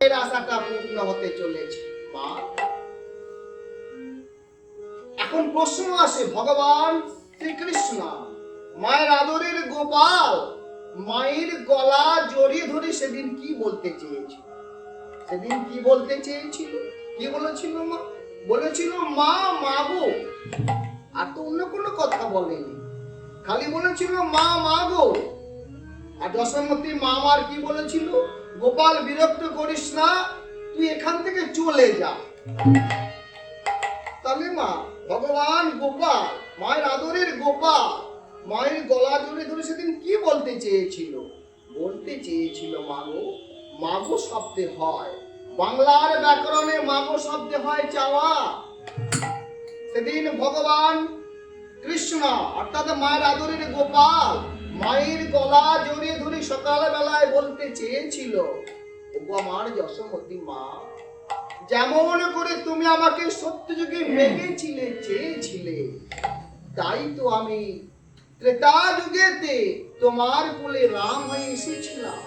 এর আশাটা পূর্ণ হতে চলেছে মা। এখন প্রশ্ন আসে, ভগবান শ্রীকৃষ্ণ মায়ের আদরের গোপাল মায়ের গলা জড়িয়ে ধরে সেদিন কি বলতে চেয়েছিল? সেদিন কি বলতে চেয়েছিল? কি বলেছিল মা? বলেছিল মা মাগো, আর তো অন্য কোনো কথা বলেনি, খালি বলেছিল মা মাগো। আর যশোমতী মা আমার কি বলেছিল? গোপাল বিরক্ত করিস না, তুই এখান থেকে চলে যা। তাহলে মা ভগবান গোপাল মায়ের আদরের গোপাল মায়ের গলা জড়িয়ে ধরে সেদিন কি বলতে চেয়েছিল? বলতে চেয়েছিল মাগো। মাগো শব্দে হয়, বাংলার ব্যাকরণে মাগো শব্দে হয় চাওয়া। সেদিন ভগবান কৃষ্ণ অর্থাৎ মায়ের আদরের গোপাল মায়ের গলা জড়িয়ে ধরে সকাল বেলায় বলতে চেয়েছিল, ওগো আমার যশোমতী মা, যেমন করে তুমি আমাকে সত্যযুগে মেঘেছিলে চেয়েছিলে, তাই তো আমি ত্রেতা যুগেতে তোমার কোলে রাম হয়ে এসেছিলাম।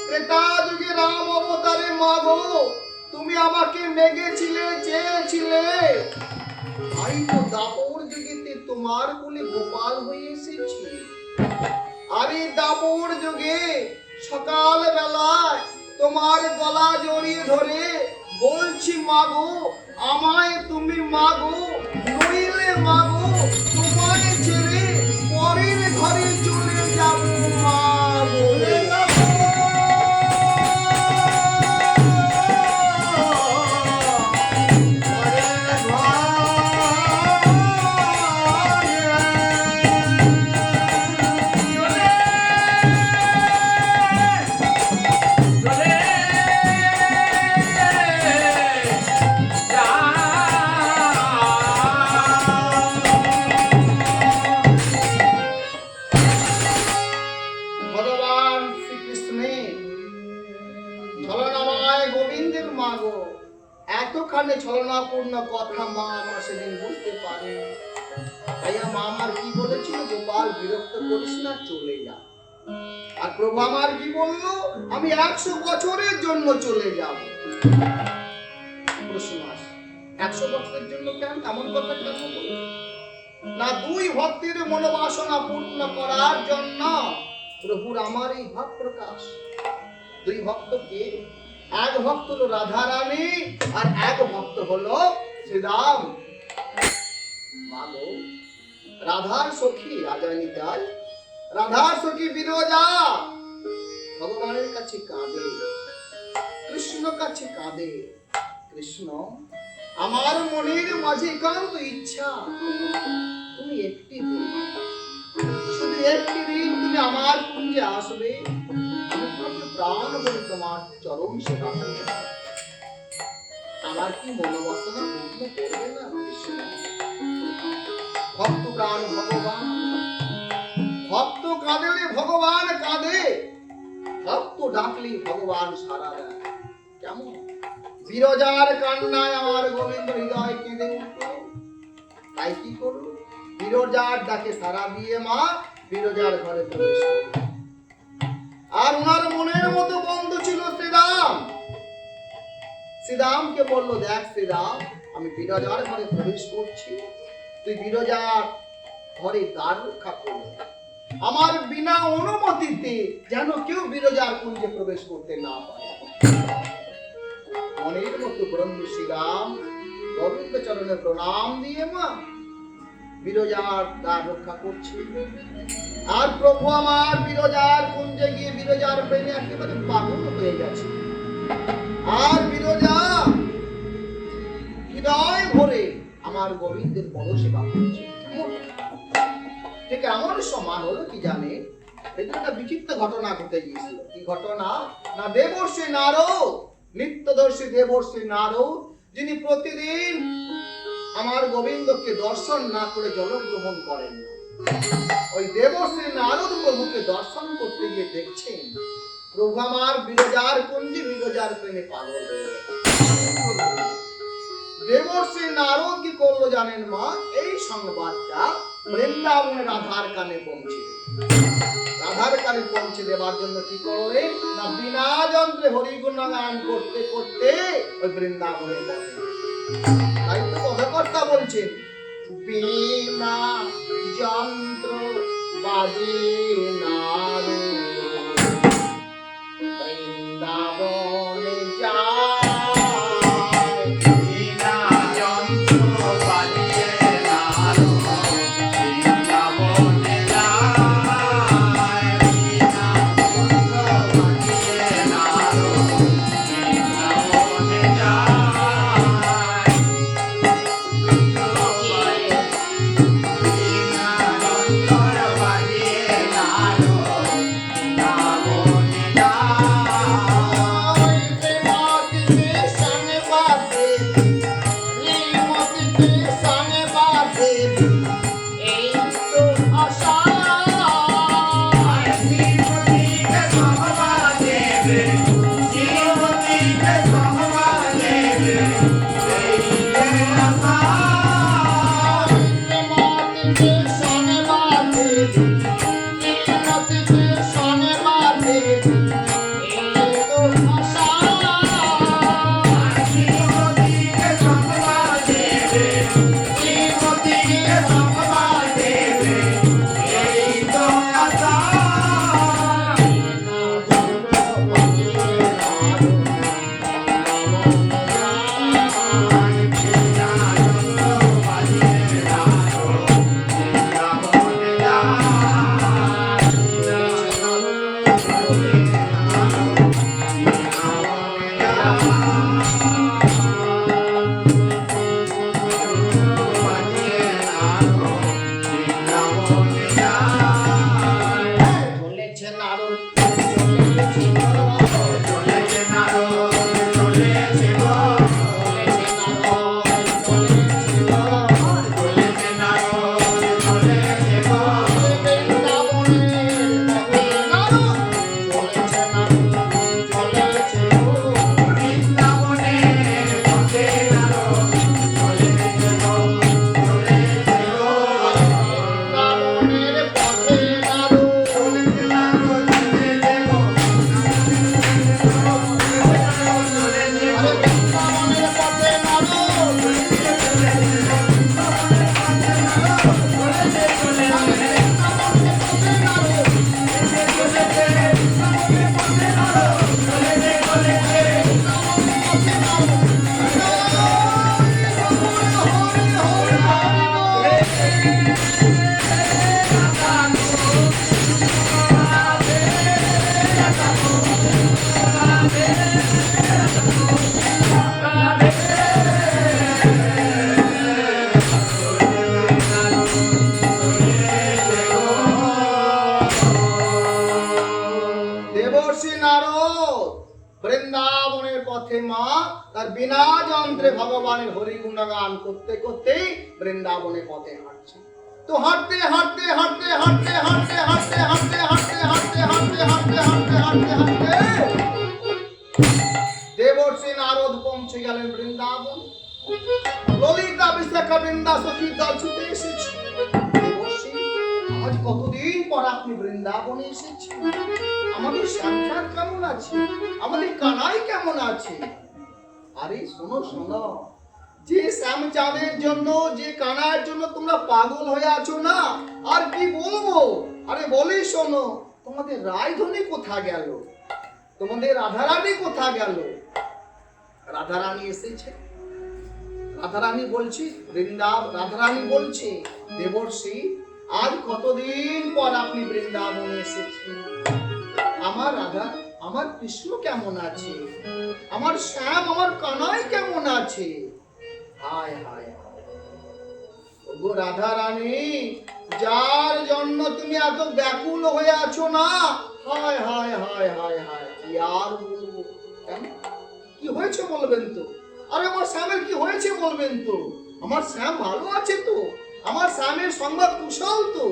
ত্রেতা যুগে রাম অবতারে মাগো তুমি আমাকে মেঘেছিলে চেয়েছিলে, তাই তো দাপর যুগেতে তোমার কোলে গোপাল হয়ে এসেছি। আর এই দাপর যুগে সকাল বেলায় তোমার গলা জড়িয়ে ধরে বলছি মাগো, আমায় তুমি মাগো, নইলে মাগো তোমায় ছেড়ে পরের ঘরে চলে যাব মাগো। এতখানি ছলনাপূর্ণ কথা মা আমার সেদিন বুঝতে পারে। ভাইয়া মা আমার কি বলেছিল? গোপাল বিরক্ত করিস না, চলে যা। আর প্রভু আমার কি বললো? আমি 100 বছরের জন্য চলে যাব। প্রশ্ন আসে, 100 বছরের জন্য কেন? এমন কথা কেন বললো? না, 2 ভক্তের মনোবাসনা পূর্ণ করার জন্য প্রভুর আমার এই ভাব প্রকাশ। 2 ভক্তকে, এক ভক্ত হলো রাধা রানী আর এক ভক্ত হলো শ্রীরাম। মাগো, রাধার সখী রাজানিতাই, রাধার সখী বিরজা ভগবানের কাছে কাঁদে, কৃষ্ণ কাছে কাঁদে। কৃষ্ণ, আমার মনের মাঝে একান্ত ইচ্ছা তুমি একটি দিন, শুধু একটি দিন তুমি আমার কুঞ্জে আসবে, প্রাণ বলে তোমার চরণ সেবা করবে। আমার কি মনোবাসনা পূর্ণ করবে না কৃষ্ণ? ভক্ত প্রাণ ভগবান, ভক্ত কাঁদলে ভগবান কাঁদে, ভক্ত ডাকলে ভগবান সাড়া দেয়। কেমন? বিরজার কান্নায় আমার গোবিন্দ হৃদয় কেঁদে উঠল। তাই কি করল? বিরজার ডাকে সাড়া দিয়ে মা বিরজার ঘরে প্রবেশ করল। আর ওনার মনের মতো বন্ধু ছিল শ্রীরাম। শ্রীরামকে বলল, দেখ শ্রীরাম, আমি বিরজার ঘরে প্রবেশ করছি, তুই বিরজার ঘরে দ্বার রক্ষা করবি। আমার বিনা অনুমতিতে যেন কেউ বিরজার কুঞ্জে প্রবেশ করতে না পারে। মনের মতো বন্ধু শ্রীরাম গোবিন্দ চরণে প্রণাম দিয়ে মা বিরজার দ্বার রক্ষা করছে। আর প্রভু আমার বিরজার কুঞ্জে গিয়ে বিরজার প্রেমে একেবারে পাগল হয়ে গেছে। আর বিরজা হৃদয় ভরে আমার গোবিন্দের বড় সেবা করছে। ঠিক এমন সময় হলো কি জানে, এটা একটা বিচিত্র ঘটনা ঘটে গিয়েছিল। কি ঘটনা? না, দেবর্ষি নারদ, নিত্যদর্শী দেবর্ষি নারদ, যিনি প্রতিদিন আমার গোবিন্দকে দর্শন না করে জলগ্রহণ করেন না, ওই দেবশ্রী নারদ প্রভুকে দর্শন করতে গিয়ে দেখছেন প্রভু আমার বিরজার কুঞ্জে বিরজার প্রেমে পাগল হয়ে গেছে। দেবশ্রী নারদ কি করলো জানেন মা? এই সংবাদটা বৃন্দাবনের রাধার কানে পৌঁছে রাধার কানে পৌঁছে দেবার জন্য কি করলে না বিনা যন্ত্রে হরিগুণ গান করতে করতে ওই বৃন্দাবনের পথে। তাই তো কথাকর্তা বলছেন বিনা যন্ত্র বাজে না রে বৃন্দাবনে যায় বিনা যন্ত্র বাজে না রে বৃন্দাবনে যায় বিনা যন্ত্র বাজে না রে বৃন্দাবনে যায় বৃন্দাবনের পথে মা তার বিনা যন্ত্রে ভগবানের হরি গুণগান করতে করতে বৃন্দাবনের পথে হাঁটছে। তো হাঁটতে হাঁটতে হাঁটতে হাঁটতে হাঁটতে হাঁটতে হাঁটতে হাঁটতে হাঁটতে হাঁটতে হাঁটতে হাঁটতে হাঁটতে হাঁটতে দেবর্ষি নারদ পৌঁছে গেলেন বৃন্দাবন। ললিতা বিশাখা বৃন্দা সখীর দল ছুটে এসেছে। দেবর্ষি, আজ কতদিন পর আপনি বৃন্দাবনে এসেছেন। আমাদের শ্যামচাঁদ কেমন আছে? আমাদের কানাই কেমন আছে? আরে শোনো শোনো, যে শ্যামচাঁদের জন্য, যে কানাইয়ের জন্য তোমরা পাগল হয়ে আছো না, আর কি বলবো। আরে বলি শোনো, তোমাদের রায়ধনী কোথা গেল? তোমাদের রাধারানী কোথা গেল? রাধারানী এসেছে। রাধারানী বলছি রাধারানী বলছে, দেবর্ষি আজ কতদিন পর আপনি বৃন্দাবনে এসেছেন। আমার রাধা, আমার কৃষ্ণ কেমন আছে? আমার শ্যাম, আমার কানাই কেমন আছে? হায় হায় ওগো রাধা রানী, যার জন্য তুমি এত ব্যাকুল হয়ে আছো না, হায় হায় হায় হায় হায়, কি আর বলবো। কেন, কি হয়েছে বলবেন তো? আরে আমার শ্যামের কি হয়েছে বলবেন তো? আমার শ্যাম ভালো আছে তো? আমার স্বামীর সংবাদ কুশল তো?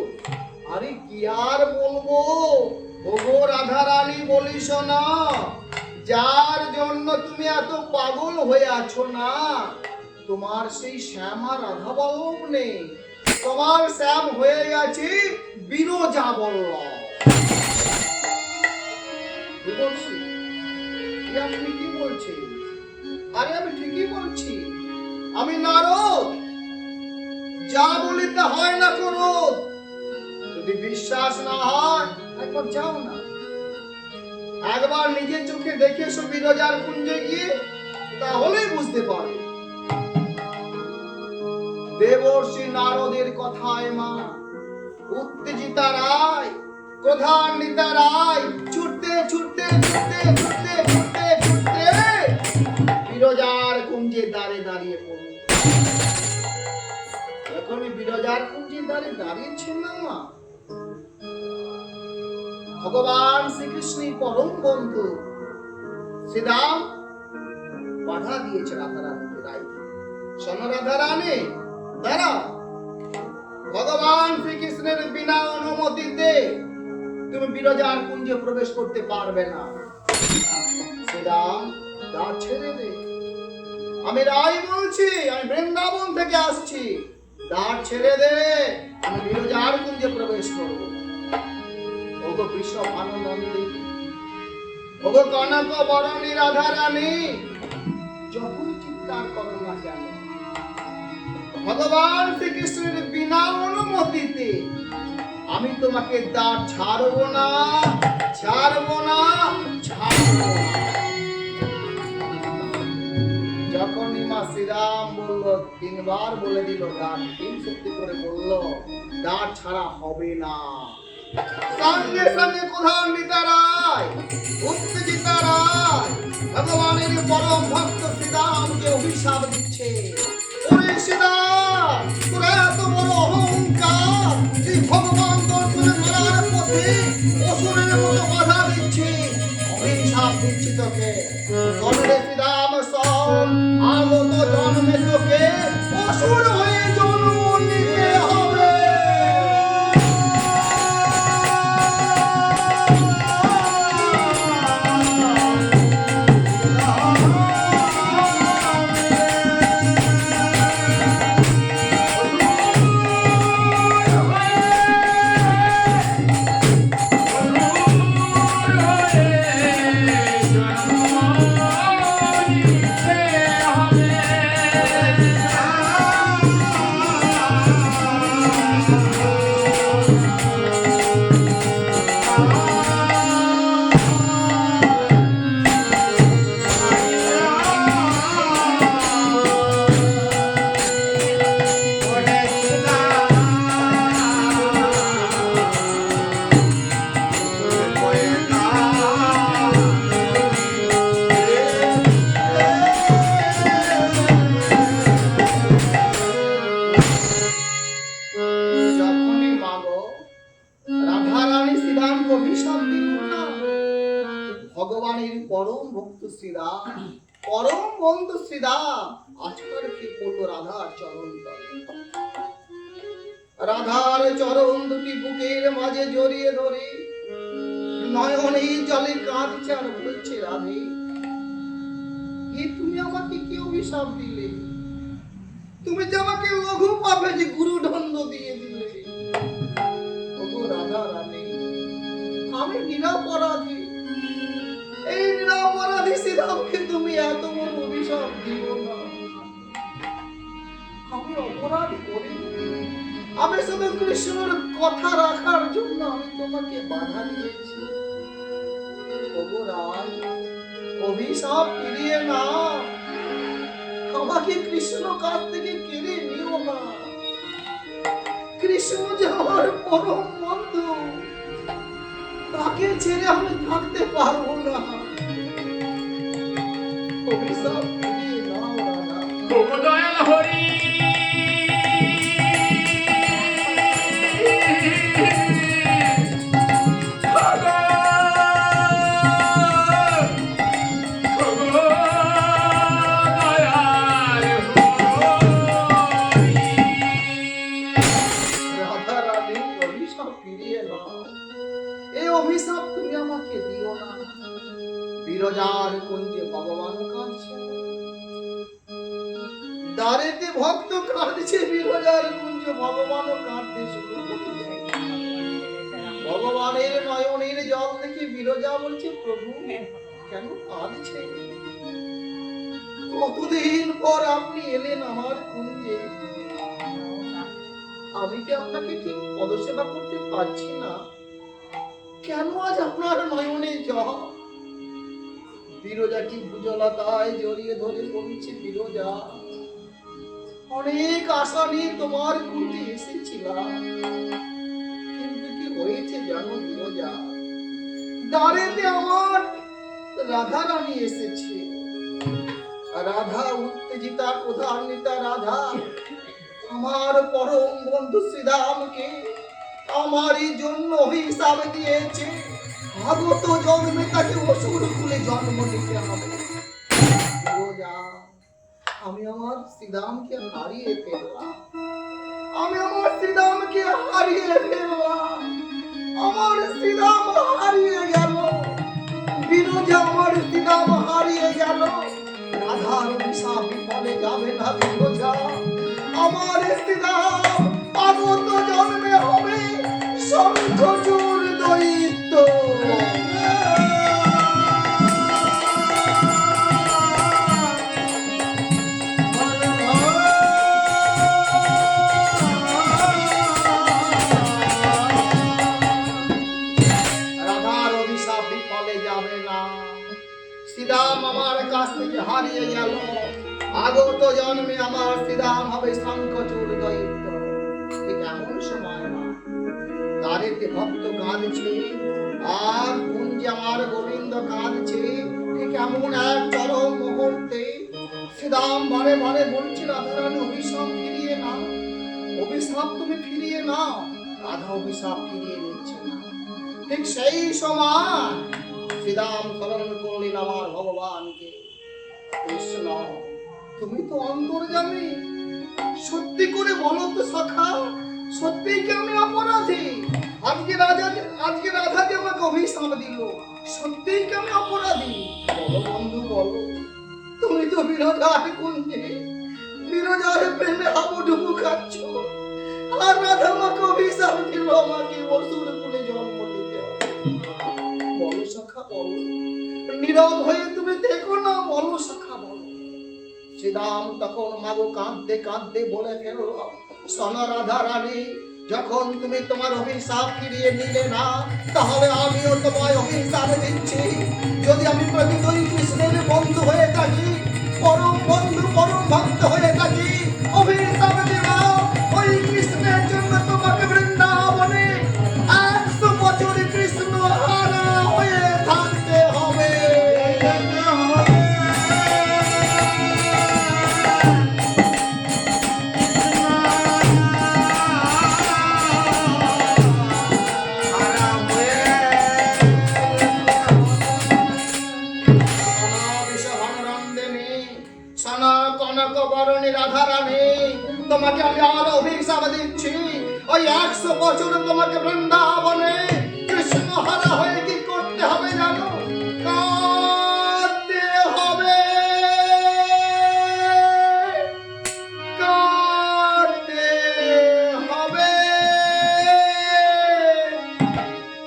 আরে কি আর বলবো ওগো রাধা রানী, বলিস না, যার জন্য তুমি এত পাগল হয়ে আছো না, তোমার সেই শ্যাম আর রাধা বল্লভ নেই। তোমার শ্যাম হয়ে গেছে বিরজা বল্লভ। বলছি আপনি কি বলছেন? আরে আমি ঠিকই বলছি, আমি নারদ। যা বলি তা হয় না ক্রোধ। যদি বিশ্বাস না হয় একবার যাও না, একবার নিজের চোখে দেখে এসো বিরজার কুঞ্জে গিয়ে, তাহলেই বুঝতে পারবে। দেবর্ষি নারদের কথায় মা উত্তেজিতা রায়, ক্রোধান্বিতা রায় ছুটতে ছুটতে ছুটতে ছুটতে ছুটতে ছুটতে বিরজার কুঞ্জে দ্বারে দাঁড়িয়ে পড়ল। যখনই বিরজার কুঞ্জে দ্বারে দাঁড়িয়েছেন না মা, ভগবান শ্রীকৃষ্ণের পরম বন্ধু শ্রীরাম বাধা দিয়েছে রাধারানীকে। রাইকে শোনো রাধারানী, দাঁড়াও। ভগবান শ্রীকৃষ্ণের বিনা অনুমতিতে তুমি বিরজার কুঞ্জে প্রবেশ করতে পারবে না। শ্রীরাম দ্বার ছেড়ে দে। আমি রায় বলছি, আমি বৃন্দাবন থেকে আসছি। দ্বার ছেড়ে দে, আমি বিরজার কুঞ্জে প্রবেশ করব। ওগো বৃষভানুনন্দী, ওগো কনক বরণী রাধারানী, যতই চিৎকার করো না কেন, ভগবান শ্রীকৃষ্ণের বিনা অনুমতিতে আমি তোমাকে দ্বার ছাড়বো না, ছাড়বো না, ছাড়বো না। যখনই মা শ্রীরাম বলল, তিনবার বলে দিল দ্বার, তিন সত্যি করে বলল দ্বার ছাড়া হবে না। সঙ্গে সঙ্গে ক্রোধান্বিতা রায়, উত্তেজিতা রায় ভগবানের পরম ভক্ত শ্রীরামকে অভিশাপ দিচ্ছে। ওরে শ্রীরাম, তোর এত বড় অহংকার, তুই ভগবান দর্শনে মারার পথে অসুরের মতো বাধা দিচ্ছি, অভিশাপ দিচ্ছি তোকে। জন্মে শ্রীরাম শোন, আগত জন্মে তোকে অসুর হয়ে জন্ম নিতে হবে। ভগবানের পরম ভক্ত শ্রীরাম, পরম বন্ধু শ্রীরাম আজকাল কি করলো রাধার চরণ তলে। রাধার চরণ দুটি বুকের মাঝে জড়িয়ে ধরে নয়নে জলে কাঁদছে আর বলছে, রাধে কি তুমি আমাকে কি অভিশাপ দিলে? তুমি যে আমাকে লঘু পাবে যে গুরু দণ্ড দিয়ে দিলে। ওগো রাধা রানী, আমি নিরপরাধী। এই নিরপরাধী শ্রীরামকে তুমি এত বড় অভিশাপ দিও না। আমি অপরাধ করি, আমি শুধু কৃষ্ণের কথা রাখার জন্য আমি তোমাকে বাধা দিয়েছি। ওগো রাম, অভিশাপ ফিরিয়ে না, আমাকে কৃষ্ণ কাছ থেকে কেড়ে নিও না। কৃষ্ণ যে আমার পরম বন্ধু, তাকে ছেড়ে আমি থাকতে পারবো না। অভিশাপ ফিরিয়ে নাও রাধা। ওগো দয়াল হরি, অভিশাপ তুমি আমাকে দিও না। বিরজার কুঞ্জে ভগবান কাঁদছে, দ্বারেতে ভক্ত কাঁদছে, বিরজার কুঞ্জে ভগবানও কাঁদতে শুরু করেছে। ভগবানের নয়নের জল দেখে বিরজা বলছে, প্রভু কেন কাঁদছে? কতদিন পর আপনি এলেন আমার কুঞ্জে, আমি কি আপনাকে ঠিক পদসেবা করতে পারছি না? কেন আজ আপনার নয়নে জল? বিরজাটি ভুজলতায় জড়িয়ে ধরে বলছে, বিরজা অনেক আশা নিয়ে তোমার কুঞ্জে এসেছিলাম, কিন্তু কি হয়েছে জানো বিরজা? দ্বারেতে আমার রাধা রানী এসেছে। রাধা উত্তেজিতা ক্রোধান্বিতা রাধা আমার পরম বন্ধু শ্রীরামকে আমারই জন্য হিসাব দিয়েছে, আগত জন্মে তাকে অসুর কুলে জন্ম নিতে হবে। বিরজা, আমি আমার শ্রীরামকে হারিয়ে ফেললাম, আমি আমার শ্রীরামকে হারিয়ে ফেললাম, আমার শ্রীরাম হারিয়ে গেল। বিরজা, আমার শ্রীরাম হারিয়ে গেল। রাধার অভিশাপ বিফলে যাবে না বিরজা, আমার শ্রীরাম আগত জন্মে হবে শঙ্খচূড় দৈত্য। রাধার অভিশাপ বিফলে যাবে না, শ্রীরাম আমার কাছ থেকে হারিয়ে গেল, আগত জন্মে আমার শ্রীরাম হবে শঙ্খচূড় দৈত্য। ঠিক এমন সময় না, দ্বারেতে ভক্ত কাঁদছে আর কুঞ্জে আমার গোবিন্দ কাঁদছে। ঠিক এমন এক চরম মুহূর্তে শ্রীরাম বারে বারে বলছে, রাধারানী অভিশাপ ফিরিয়ে নাও, অভিশাপ তুমি ফিরিয়ে নাও। রাধা অভিশাপ ফিরিয়ে নিচ্ছে না। ঠিক সেই সময় শ্রীরাম স্মরণ করলেন আমার ভগবানকে, কৃষ্ণ তুমি তো অন্তর্যামী, সত্যি করে বলো তো সখা, সত্যি কি আমি অপরাধী? আজকে রাধা যে আমাকে অভিশাপ দিল, সত্যি কি আমি অপরাধী? বলো বন্ধু বলো, তুমি তো বিরজার কুঞ্জে বিরজার প্রেমে হাবুডুবু খাচ্ছ, আর রাধা আমাকে অভিশাপ দিল, আমাকে অসুর কুলে জন্ম দিতে হবে। বলো সখা বলো, নীরব হয়ে তুমি দেখো না, বলো সখা বলো। শ্রীরাম তখন মাগো কাঁদতে কাঁদতে বলে ফেলল, শোনো রাধা রানী, যখন তুমি তোমার অভিশাপ ফিরিয়ে নিলে না, তাহলে আমিও তোমায় অভিশাপ দিচ্ছি। যদি আমি প্রকৃত কৃষ্ণের বন্ধু হয়ে থাকি, পরম বন্ধু পরম ভক্ত হয়ে থাকি, অভিশাপ দিলাম ওই কৃষ্ণের জন্য তোমাকে বৃন্দাবনে 100 বছর কৃষ্ণ হারা হয়ে থাকতে হবে। রাধা রানী, তোমাকে আমি আরো অভিশাপ দিচ্ছি, ওই 100 বছর তোমাকে বৃন্দাবনে কৃষ্ণ হারা হয়ে কি করতে হবে জানো? কাঁদতে হবে, কাঁদতে হবে,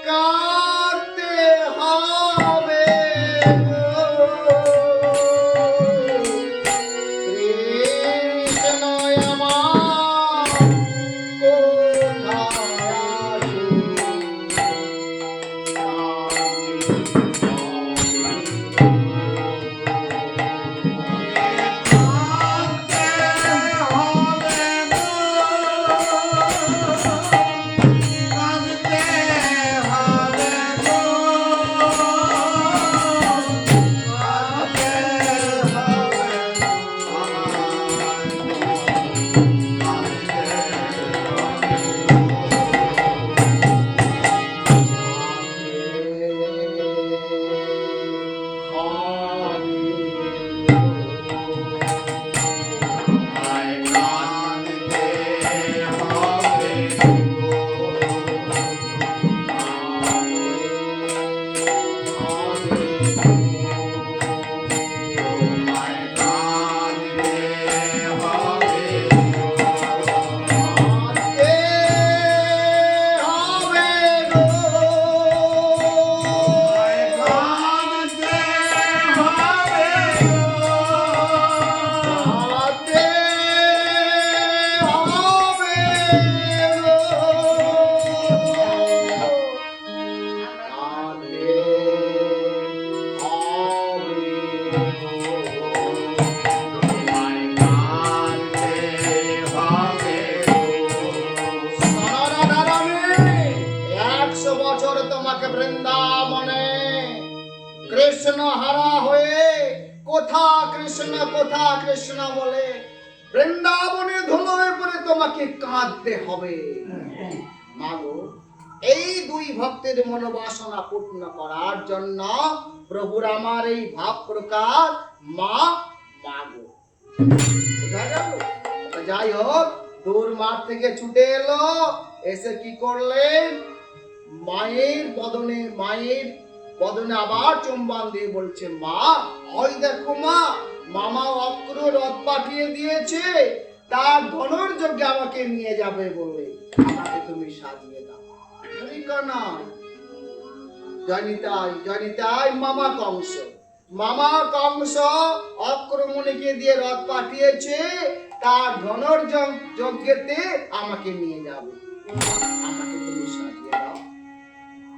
কাঁদতে হবে। কোথা কৃষ্ণ বলে বৃন্দাবনে ধুলোয় পড়ে তোমাকে কাঁদতে হবে। মাগো, এই দুই ভক্তের মনোবাসনা পূর্ণ করার জন্য প্রভুর আমার এই ভাব প্রকাশ মা মাগো। বোঝা গেল? যাই হোক, দূর মাঠ থেকে ছুটে এলো, এসে কি করলেন, মায়ের বদনে আবার চুম্বন দিয়ে বলছে, মা ওই দেখো মা, মামা অক্র রথ পাঠিয়ে দিয়েছে, তার ধনুর্যজ্ঞে আমাকে নিয়ে যাবে বলে আমাকে তুমি সাজিয়ে দাও। জনিতাই মামা কংস অক্রমণীকে দিয়ে রথ পাঠিয়েছে, তার ধনুর্যজ্ঞেতে আমাকে নিয়ে যাবে, আমাকে তুমি সাজিয়ে দাও।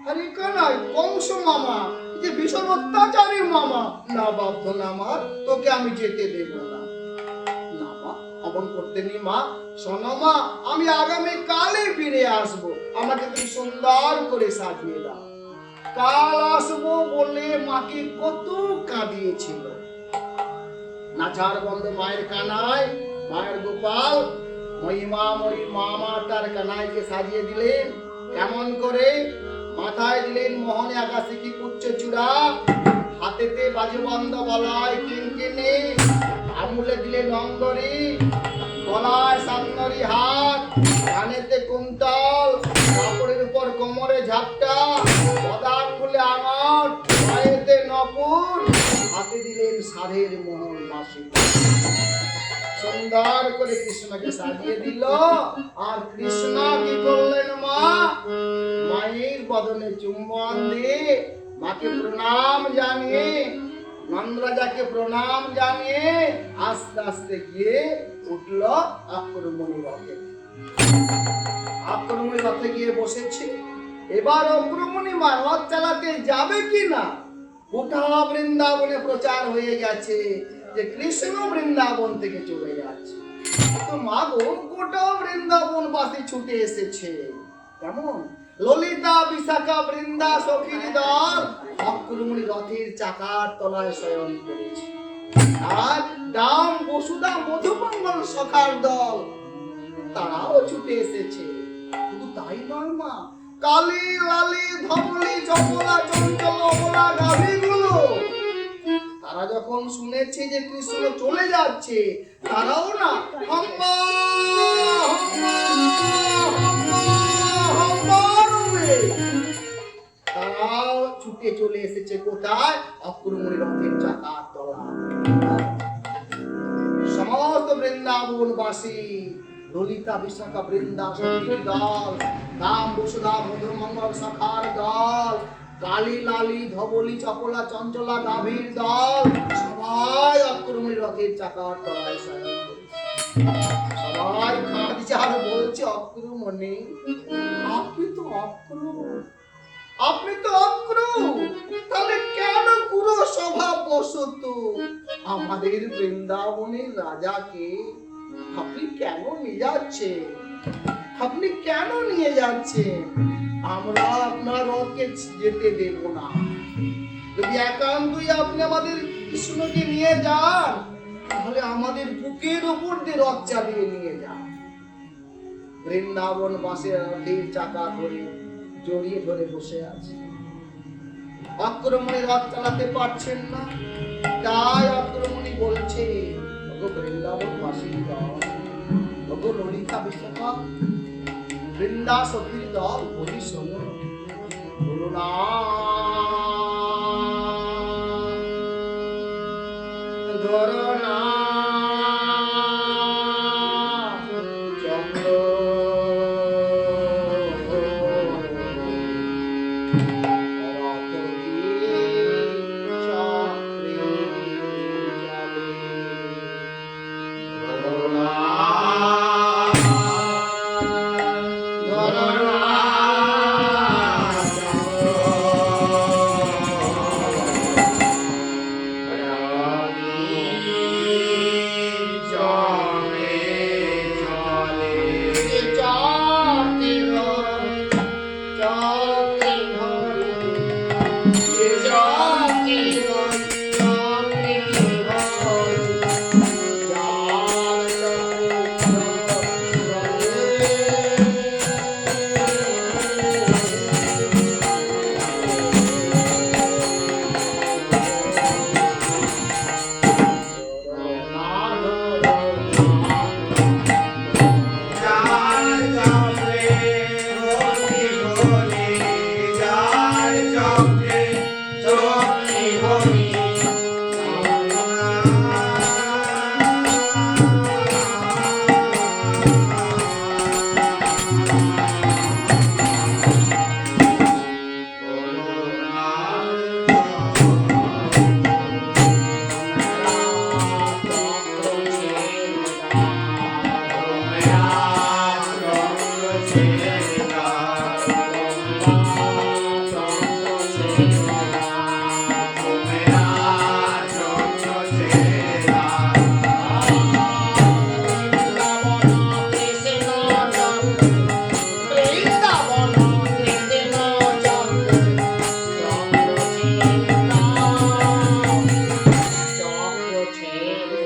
আরে কানাই, কংস মামা যে ভীষণ অত্যাচারী মামা, না বাধ্য না মা, তোকে আমি যেতে দেব না। না মা, অমন করতে নি মা। শোনো মা, আমি আগামী কালে ফিরে আসবো, আমাকে তুমি সুন্দর করে সাজিয়ে দাও। কাল আসবো বলে মাকে কত কাঁদিয়েছিল। নাচার বন্ধ মায়ের কানাই, মায়ের গোপাল মামা তার কানাইকে সাজিয়ে দিলেন। কেমন করে? মাথায় দিলেন মোহনে আকাশে কি কুচ্ছ চূড়া, হাতেতে বাজুবন্ধ গলায় কিনকিনি, আঙুলে দিলেন অঙ্গরি, গলায় সাতনরি হাত, কানেতে কুন্তল, কাপড়ের উপর কোমরে ঝাপটা, পদাঙ্গুলে আঙট, পায়েতে নপুর, হাতে দিলেন সাধের মোহন মাসি। সুন্দর করে কৃষ্ণকে সাজিয়ে দিল। আর কৃষ্ণ কি করলেন মা? মায়ের বদনে চুম্বন দিয়ে মাকে প্রণাম জানিয়ে, নন্দরাজাকে প্রণাম জানিয়ে আস্তে আস্তে গিয়ে উঠল অক্রমণী রথে। অক্রমণী রথে গিয়ে বসেছে। এবার অক্রমণী মা রথ চালাতে যাবে কিনা, গোটা বৃন্দাবনে প্রচার হয়ে গেছে যে কৃষ্ণ বৃন্দাবন থেকে চলে যাচ্ছে। তো মা গো, গোটা বৃন্দাবন বাসী ছুটে এসেছে। কেমন? ললিতা বিশাখা বৃন্দা সখীর দল অক্রমণী রথের চাকার তলায় শয়ন করেছে। আর দাম বসুদা মধুমঙ্গল সখার দল তারাও ছুটে এসেছে। শুধু তাই নয় মা, কালী লালী ধবলি চপলা চঞ্চল অবলা গাভীগুলো তারা যখন শুনেছে যে কৃষ্ণ চলে যাচ্ছে, তারাও না হাম্বা তারাও ছুটে চলে এসেছে। কোথায়? অক্রমণী রথের চাকার তলায়। সমস্ত বৃন্দাবনবাসী, ললিতা বিশাখা বৃন্দা সখীর দল, দাম বসুধা মধুমঙ্গল সখার দল, কালী লালী ধবলি চপলা চঞ্চলা গাভীর দল সবাই অক্রমণী রথের চাকার তলায় শয়ন করেছে। সবাই কাঁদছে আর বলছে, অক্রমণী আপনি তো অক্র, তাহলে কেন পুরো স্বভাব বশত আমাদের বৃন্দাবনের রাজাকে আপনি কেন নিয়ে যাচ্ছেন? আমরা আপনার রথকে যেতে দেব না। যদি একান্তই আপনি আমাদের কৃষ্ণকে নিয়ে যান, তাহলে আমাদের বুকের উপর দিয়ে রথ চালিয়ে নিয়ে যান। বৃন্দাবন বাসের রথের চাকা ধরে জড়িয়ে ধরে বসে আছে। অক্রমণী রথ চালাতে পারছেন না, তাই অক্রমণী বলছে, ওগো বৃন্দাবন বাসীর দল, ওগো ললিতা বিশাখা বৃন্দা সখীর দল, বলি শোনো, বলো না ধরো না চন্দ্র ছেড়ে